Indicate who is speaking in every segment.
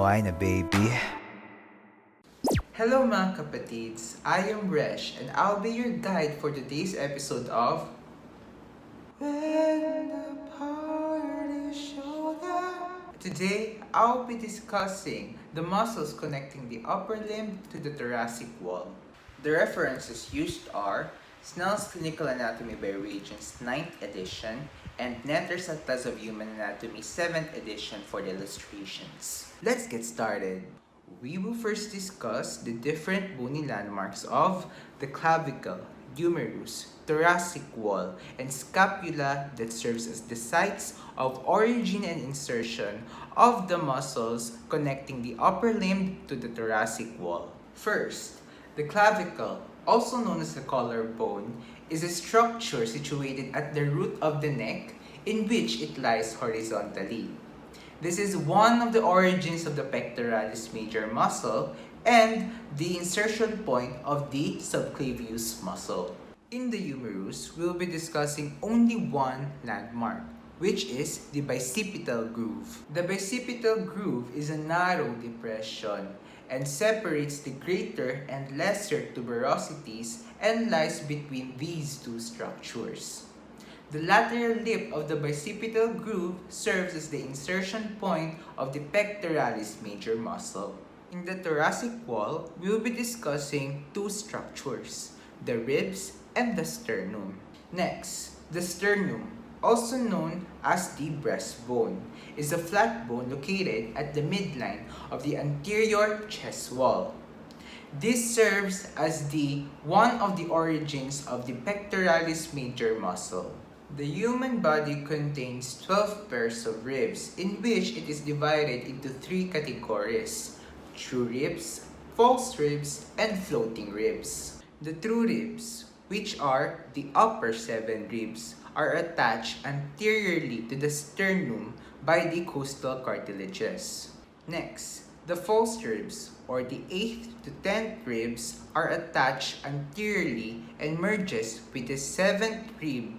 Speaker 1: wine, baby.
Speaker 2: Hello mga kaPTids, I am Resh and I'll be your guide for today's episode of When the Party Showed Up. Today, I'll be discussing the muscles connecting the upper limb to the thoracic wall. The references used are Snell's Clinical Anatomy by Regents 9th edition and Netter's Atlas of Human Anatomy 7th edition for the illustrations. Let's get started. We will first discuss the different bony landmarks of the clavicle, humerus, thoracic wall, and scapula that serves as the sites of origin and insertion of the muscles connecting the upper limb to the thoracic wall. First, the clavicle, also known as the collarbone, is a structure situated at the root of the neck in which it lies horizontally. This is one of the origins of the pectoralis major muscle and the insertion point of the subclavius muscle. In the humerus, we'll be discussing only one landmark, which is the bicipital groove. The bicipital groove is a narrow depression and separates the greater and lesser tuberosities and lies between these two structures. The lateral lip of the bicipital groove serves as the insertion point of the pectoralis major muscle. In the thoracic wall, we will be discussing two structures, the ribs and the sternum. Next, the sternum, also known as the breastbone, is a flat bone located at the midline of the anterior chest wall. This serves as one of the origins of the pectoralis major muscle. The human body contains 12 pairs of ribs, in which it is divided into three categories: true ribs, false ribs, and floating ribs. The true ribs, which are the upper 7 ribs, are attached anteriorly to the sternum by the costal cartilages. Next, the false ribs, or the 8th to 10th ribs, are attached anteriorly and merges with the 7th rib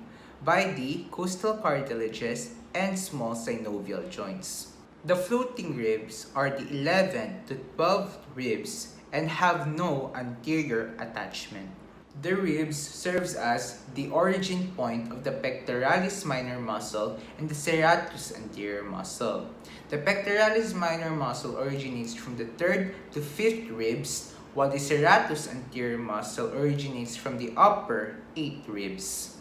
Speaker 2: by the costal cartilages and small synovial joints. The floating ribs are the 11th to 12th ribs and have no anterior attachment. The ribs serves as the origin point of the pectoralis minor muscle and the serratus anterior muscle. The pectoralis minor muscle originates from the 3rd to 5th ribs, while the serratus anterior muscle originates from the upper 8 ribs.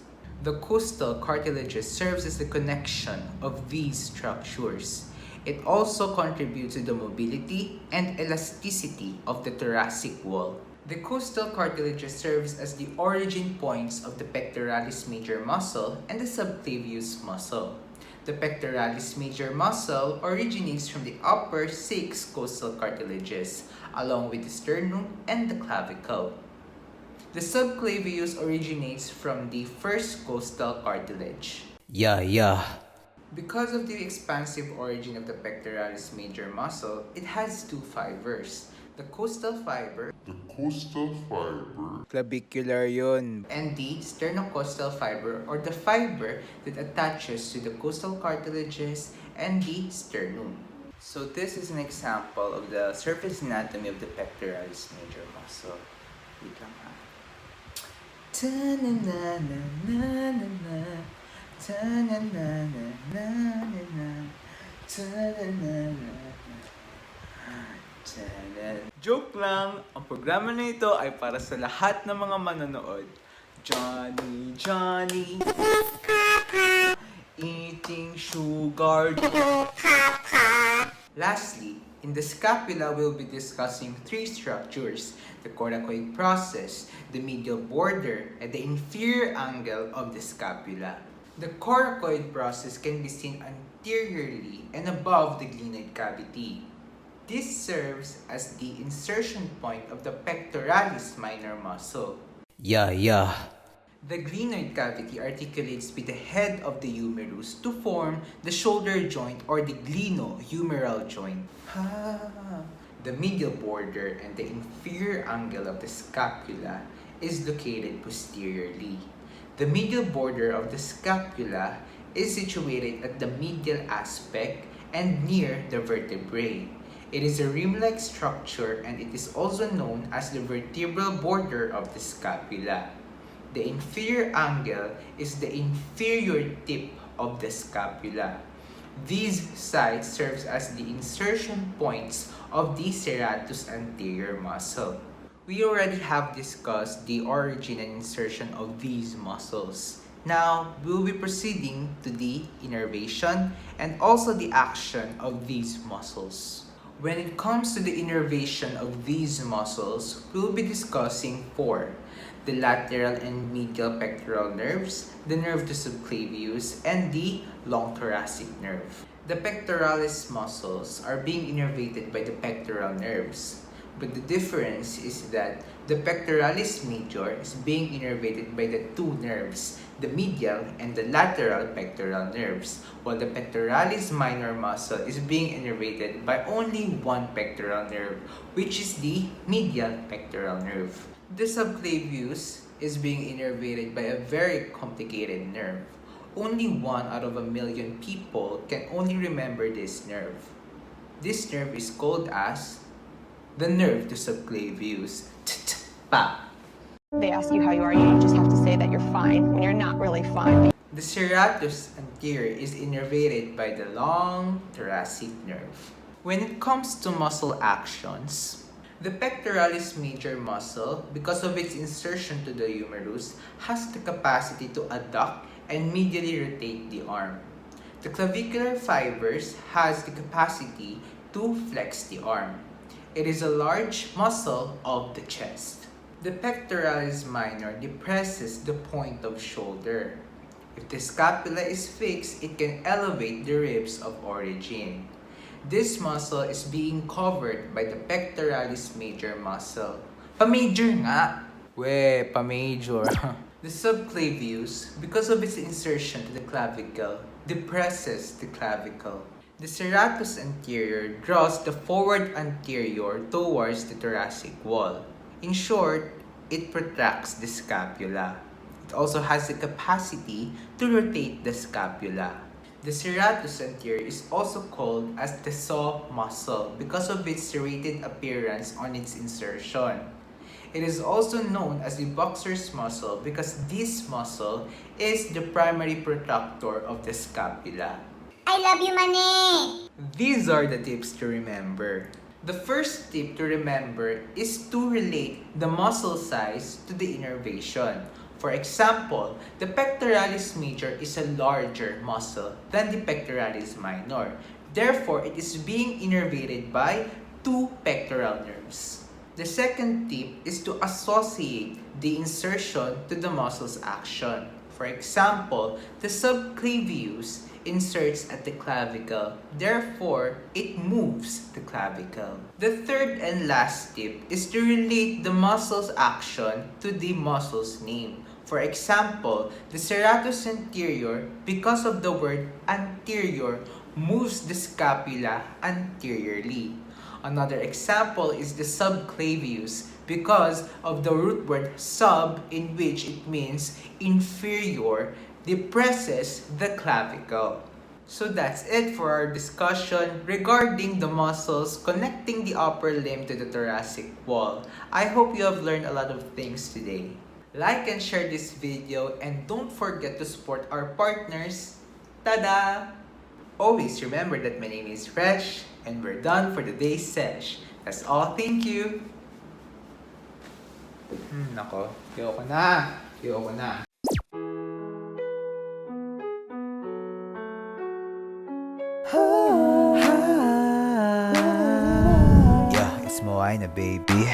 Speaker 2: The costal cartilages serves as the connection of these structures. It also contributes to the mobility and elasticity of the thoracic wall. The costal cartilages serves as the origin points of the pectoralis major muscle and the subclavius muscle. The pectoralis major muscle originates from the upper 6 costal cartilages, along with the sternum and the clavicle. The subclavius originates from the first costal cartilage.
Speaker 1: Yeah.
Speaker 2: Because of the expansive origin of the pectoralis major muscle, it has two fibers. The costal fiber,
Speaker 1: Clavicular yun.
Speaker 2: and the sternocostal fiber, or the fiber that attaches to the costal cartilages and the sternum. So this is an example of the surface anatomy of the pectoralis major muscle. Wait lang ha. Ta-na-na-na-na-na-na. Ta-na-na-na-na-na-na. Ta-na-na-na-na.
Speaker 1: Joke lang! Ang programa na ito ay para sa lahat ng mga manonood. Johnny, eating sugar.
Speaker 2: Lastly, in the scapula, we'll be discussing three structures: the coracoid process, the medial border, and the inferior angle of the scapula. The coracoid process can be seen anteriorly and above the glenoid cavity. This serves as the insertion point of the pectoralis minor muscle.
Speaker 1: Yeah.
Speaker 2: The glenoid cavity articulates with the head of the humerus to form the shoulder joint or the glenohumeral joint. The medial border and the inferior angle of the scapula is located posteriorly. The medial border of the scapula is situated at the medial aspect and near the vertebrae. It is a rim-like structure and it is also known as the vertebral border of the scapula. The inferior angle is the inferior tip of the scapula. These sites serve as the insertion points of the serratus anterior muscle. We already have discussed the origin and insertion of these muscles. Now, we'll be proceeding to the innervation and also the action of these muscles. When it comes to the innervation of these muscles, we'll be discussing four: the lateral and medial pectoral nerves, the nerve to subclavius, and the long thoracic nerve. The pectoralis muscles are being innervated by the pectoral nerves, but the difference is that the pectoralis major is being innervated by the two nerves, the medial and the lateral pectoral nerves, while the pectoralis minor muscle is being innervated by only one pectoral nerve, which is the medial pectoral nerve. The subclavius is being innervated by a very complicated nerve. Only 1 out of a million people can only remember this nerve. This nerve is called as the nerve to subclavius. Pa!
Speaker 3: They ask you how you are, you just have to say that you're fine when you're not really fine.
Speaker 2: The serratus anterior is innervated by the long thoracic nerve. When it comes to muscle actions, the pectoralis major muscle, because of its insertion to the humerus, has the capacity to adduct and medially rotate the arm. The clavicular fibers has the capacity to flex the arm. It is a large muscle of the chest. The pectoralis minor depresses the point of shoulder. If the scapula is fixed, it can elevate the ribs of origin. This muscle is being covered by the pectoralis major muscle. Pa-major nga! We, pa-major. The subclavius, because of its insertion to the clavicle, depresses the clavicle. The serratus anterior draws the forward anterior towards the thoracic wall. In short, it protracts the scapula. It also has the capacity to rotate the scapula. The serratus anterior is also called as the saw muscle because of its serrated appearance on its insertion. It is also known as the boxer's muscle because this muscle is the primary protractor of the scapula.
Speaker 4: I love you, Mane!
Speaker 2: These are the tips to remember. The first tip to remember is to relate the muscle size to the innervation. For example, the pectoralis major is a larger muscle than the pectoralis minor. Therefore, it is being innervated by two pectoral nerves. The second tip is to associate the insertion to the muscle's action. For example, the subclavius inserts at the clavicle. Therefore, it moves the clavicle. The third and last tip is to relate the muscle's action to the muscle's name. For example, the serratus anterior, because of the word anterior, moves the scapula anteriorly. Another example is the subclavius, because of the root word sub, in which it means inferior, depresses the clavicle. So that's it for our discussion regarding the muscles connecting the upper limb to the thoracic wall. I hope you have learned a lot of things today. Like and share this video and don't forget to support our partners. Tada! Always remember that my name is Resh and we're done for today's sesh. That's all. Thank you! Nako, ayoko na.
Speaker 5: Yeah, it's Moana, baby.